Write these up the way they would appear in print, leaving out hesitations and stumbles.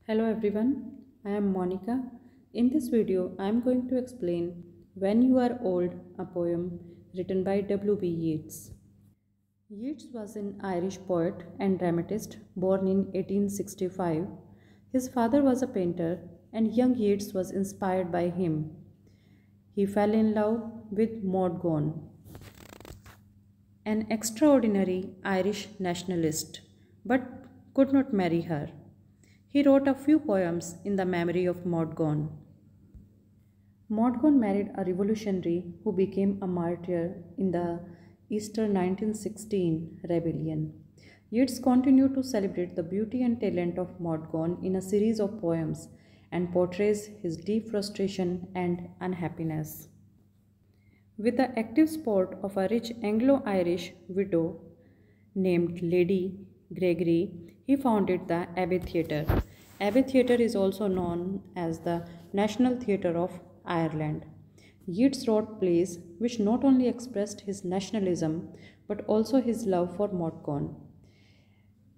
Hello everyone, I am Monica. In this video, I am going to explain When You Are Old, a poem written by W.B. Yeats. Yeats was an Irish poet and dramatist born in 1865. His father was a painter, and young Yeats was inspired by him. He fell in love with Maud Gonne, an extraordinary Irish nationalist, but could not marry her. He wrote a few poems in the memory of Maud Gonne. Maud Gonne married a revolutionary who became a martyr in the Easter 1916 rebellion. Yeats continued to celebrate the beauty and talent of Maud Gonne in a series of poems and portrays his deep frustration and unhappiness. With the active support of a rich Anglo Irish widow named Lady Gregory, he founded the Abbey Theatre. Abbey Theatre is also known as the National Theatre of Ireland. Yeats wrote plays which not only expressed his nationalism but also his love for Maud Gonne.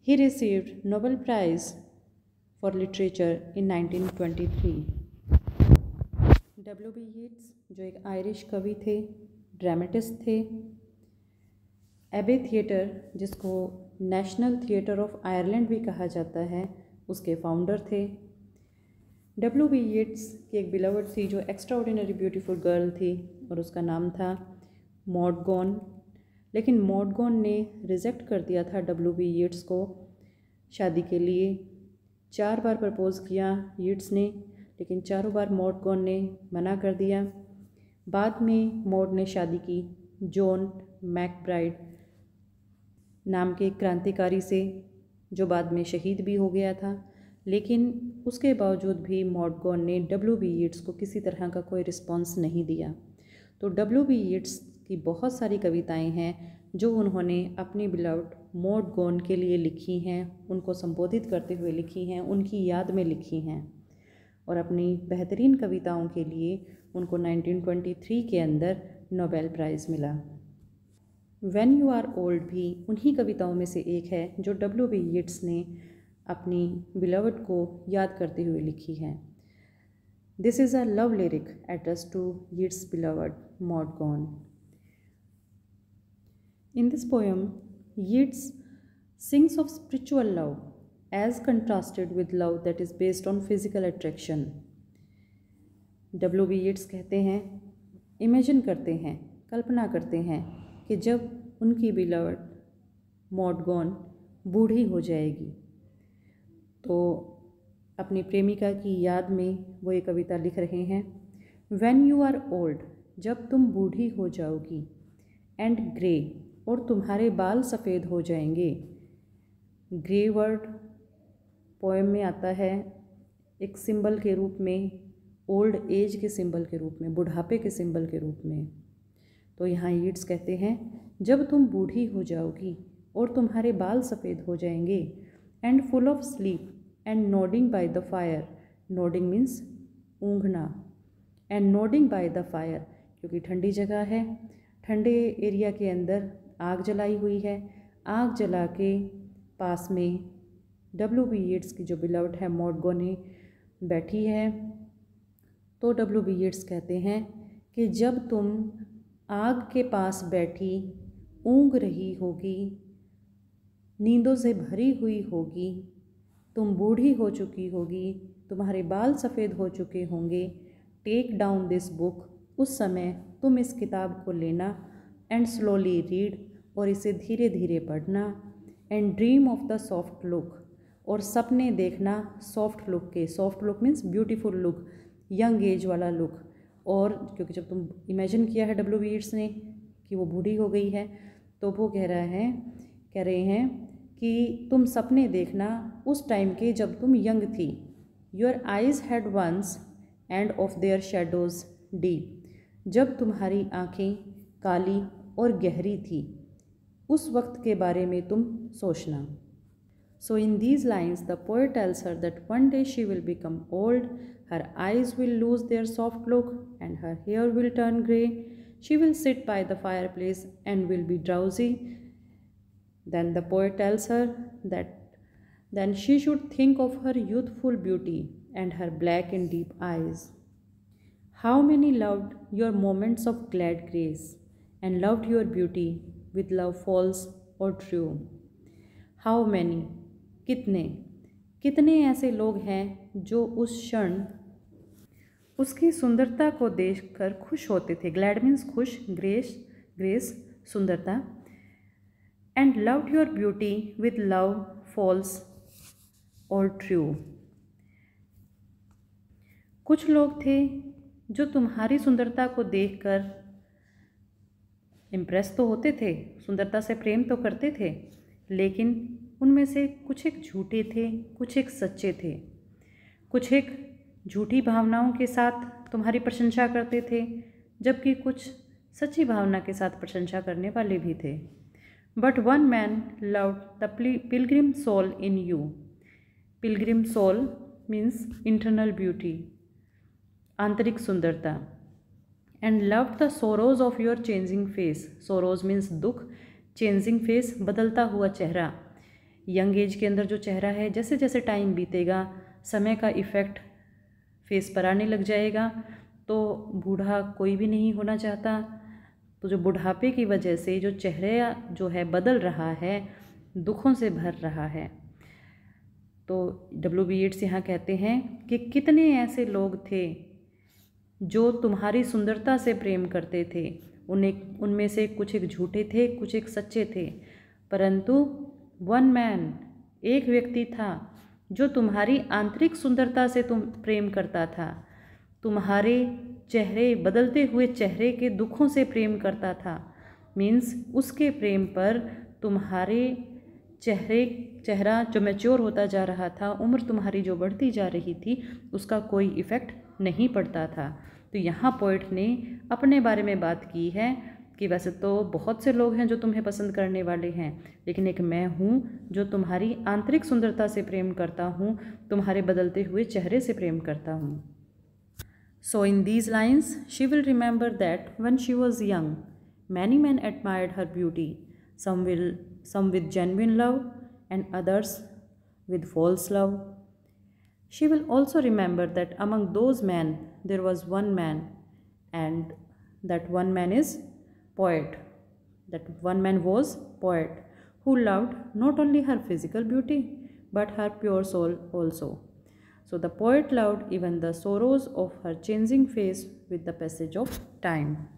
He received Nobel Prize for Literature in 1923. W.B. Yeats जो एक Irish कवि थे, dramatist थे, एबे theatre जिसको national theatre of Ireland भी कहा जाता है उसके फाउंडर थे। W.B. येट्स की एक बिलवर्ड थी जो एक्स्ट्राऑर्डिनरी ब्यूटीफुल गर्ल थी और उसका नाम था मॉड गॉन। लेकिन मॉड गॉन ने रिजेक्ट कर दिया था W.B. येट्स को शादी के लिए। 4 बार प्रपोज़ किया येट्स ने, लेकिन चारों बार मॉड गॉन ने मना कर दिया। बाद में मॉड ने शादी की जॉन मैकब्राइड नाम के क्रांतिकारी से, जो बाद में शहीद भी हो गया था। लेकिन उसके बावजूद भी मॉड गॉन ने W.B. येट्स को किसी तरह का कोई रिस्पॉन्स नहीं दिया। तो W.B. येट्स की बहुत सारी कविताएं हैं जो उन्होंने अपनी बिलव्ड मॉड गॉन के लिए लिखी हैं, उनको संबोधित करते हुए लिखी हैं, उनकी याद में लिखी हैं। और अपनी बेहतरीन कविताओं के लिए उनको 1923 के अंदर नोबेल प्राइज़ मिला। व्हेन यू आर ओल्ड भी उन्हीं कविताओं में से एक है जो W.B. येट्स ने अपनी बिलवड को याद करते हुए लिखी है। This is a love lyric addressed to Yeats beloved Maud Gonne. In this poem Yeats sings of spiritual love as contrasted with love that is based on physical attraction. W.B. Yeats कहते हैं, imagine करते हैं, कल्पना करते हैं कि जब उनकी beloved Maud gone बूढ़ी हो जाएगी तो अपनी प्रेमिका की याद में वो ये कविता लिख रहे हैं। व्हेन यू आर ओल्ड, जब तुम बूढ़ी हो जाओगी, एंड ग्रे, और तुम्हारे बाल सफ़ेद हो जाएंगे। ग्रे वर्ड पोएम में आता है एक सिंबल के रूप में, ओल्ड एज के सिंबल के रूप में, बुढ़ापे के सिंबल के रूप में। तो यहाँ येट्स कहते हैं जब तुम बूढ़ी हो जाओगी और तुम्हारे बाल सफ़ेद हो जाएंगे, and full of sleep and nodding by the fire, nodding means ऊँघना, and nodding by the fire क्योंकि ठंडी जगह है, ठंडे एरिया के अंदर आग जलाई हुई है, आग जला के पास में W.B. येट्स की जो बिलव्ड है मॉड गॉन बैठी है। तो W.B. येट्स कहते हैं कि जब तुम आग के पास बैठी ऊँघ रही होगी, नींदों से भरी हुई होगी, तुम बूढ़ी हो चुकी होगी, तुम्हारे बाल सफ़ेद हो चुके होंगे, टेक डाउन दिस बुक, उस समय तुम इस किताब को लेना, एंड स्लोली रीड, और इसे धीरे धीरे पढ़ना, and dream of the soft look, और सपने देखना सॉफ्ट लुक के। Soft look means beautiful look, young age वाला लुक। और क्योंकि जब तुम इमेजिन किया है W.B. येट्स ने कि वो बूढ़ी हो गई है, तो वो कह रहे हैं कि तुम सपने देखना उस टाइम के जब तुम यंग थी। Your eyes had once and of their shadows deep, जब तुम्हारी आँखें काली और गहरी थी, उस वक्त के बारे में तुम सोचना। So in these lines the poet tells her that one day she will become old, her eyes will lose their soft look and her hair will turn grey. She will sit by the fireplace and will be drowsy. Then the poet tells her that then she should think of her youthful beauty and her black and deep eyes. How many loved your moments of glad grace and loved your beauty with love false or true? How many? कितने कितने ऐसे लोग हैं जो उस क्षण उसकी सुंदरता को देखकर खुश होते थे. ग्लैड मीन्स खुश, ग्रेस सुंदरता. And loved your beauty with love false और ट्रू. कुछ लोग थे जो तुम्हारी सुंदरता को देखकर इम्प्रेस तो होते थे, सुंदरता से प्रेम तो करते थे, लेकिन उनमें से कुछ एक झूठे थे, कुछ एक सच्चे थे. कुछ एक झूठी भावनाओं के साथ तुम्हारी प्रशंसा करते थे, जबकि कुछ सच्ची भावना के साथ प्रशंसा करने वाले भी थे. But one man loved the pilgrim soul in you. Pilgrim soul means internal beauty, आंतरिक सुंदरता. And loved the sorrows of your changing face. Sorrows means दुख, चेंजिंग फेस बदलता हुआ चेहरा. यंग एज के अंदर जो चेहरा है, जैसे जैसे टाइम बीतेगा समय का इफ़ेक्ट फेस पर आने लग जाएगा, तो बूढ़ा कोई भी नहीं होना चाहता. तो जो बुढ़ापे की वजह से जो चेहरा जो है बदल रहा है, दुखों से भर रहा है. तो W.B. येट्स यहाँ कहते हैं कि कितने ऐसे लोग थे जो तुम्हारी सुंदरता से प्रेम करते थे. उनमें से कुछ एक झूठे थे, कुछ एक सच्चे थे, परंतु वन मैन, एक व्यक्ति था जो तुम्हारी आंतरिक सुंदरता से प्रेम करता था, तुम्हारे चेहरे बदलते हुए चेहरे के दुखों से प्रेम करता था. मीन्स उसके प्रेम पर तुम्हारे चेहरा जो मैच्योर होता जा रहा था, उम्र तुम्हारी जो बढ़ती जा रही थी, उसका कोई इफ़ेक्ट नहीं पड़ता था. तो यहाँ पोइट ने अपने बारे में बात की है कि वैसे तो बहुत से लोग हैं जो तुम्हें पसंद करने वाले हैं, लेकिन एक मैं हूँ जो तुम्हारी आंतरिक सुंदरता से प्रेम करता हूँ, तुम्हारे बदलते हुए चेहरे से प्रेम करता हूँ. So in these lines, she will remember that when she was young, many men admired her beauty, some with genuine love and others with false love. She will also remember that among those men there was one man, and that one man is poet. That one man was poet, who loved not only her physical beauty but her pure soul also. So the poet loved even the sorrows of her changing face with the passage of time.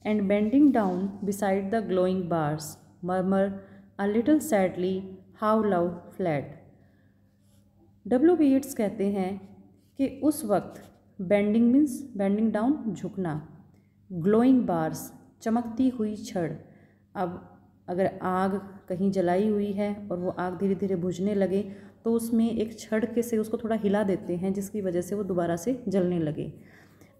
And bending down beside the glowing bars, murmur a little sadly how love fled. W.B. Yeats कहते हैं कि उस वक्त bending means bending down, झुकना, glowing bars, चमकती हुई छड़. अब अगर आग कहीं जलाई हुई है और वो आग धीरे धीरे बुझने लगे, तो उसमें एक छड़ के से उसको थोड़ा हिला देते हैं, जिसकी वजह से वो दोबारा से जलने लगे.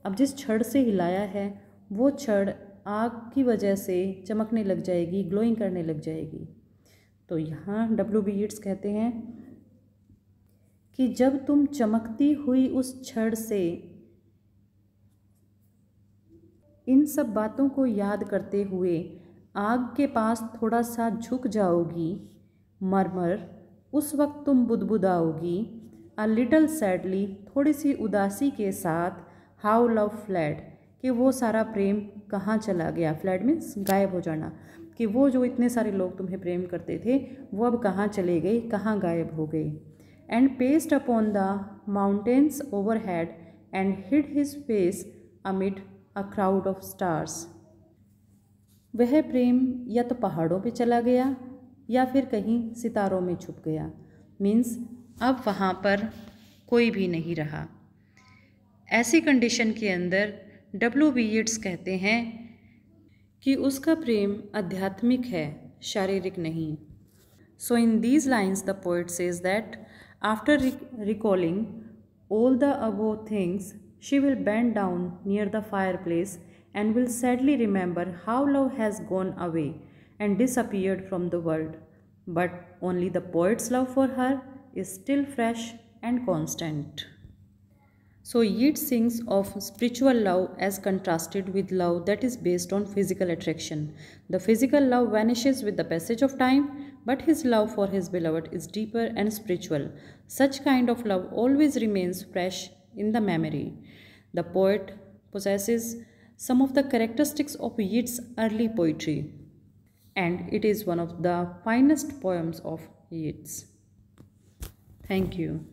अब जिस छड़ से हिलाया है वो छड़ आग की वजह से चमकने लग जाएगी, ग्लोइंग करने लग जाएगी. तो यहाँ W.B. येट्स कहते हैं कि जब तुम चमकती हुई उस छड़ से इन सब बातों को याद करते हुए आग के पास थोड़ा सा झुक जाओगी, मरमर, उस वक्त तुम बुदबुदाओगी, अ लिटल सैडली, थोड़ी सी उदासी के साथ, हाउ लव फ्लैड, कि वो सारा प्रेम कहाँ चला गया. फ्लैड मीन्स गायब हो जाना, कि वो जो इतने सारे लोग तुम्हें प्रेम करते थे वो अब कहाँ चले गए, कहाँ गायब हो गए. And paced upon the mountains overhead and hid his face amid a crowd of stars. वह प्रेम या तो पहाड़ों पे चला गया या फिर कहीं सितारों में छुप गया. मीन्स अब वहाँ पर कोई भी नहीं रहा. ऐसी कंडीशन के अंदर W.B. येट्स कहते हैं कि उसका प्रेम आध्यात्मिक है, शारीरिक नहीं. So in these lines the poet says that after recalling all the above things, she will bend down near the fireplace and will sadly remember how love has gone away and disappeared from the world. But only the poet's love for her is still fresh and constant. So Yeats sings of spiritual love as contrasted with love that is based on physical attraction. The physical love vanishes with the passage of time, but his love for his beloved is deeper and spiritual. Such kind of love always remains fresh in the memory. The poet possesses some of the characteristics of Yeats's early poetry, and it is one of the finest poems of Yeats. Thank you.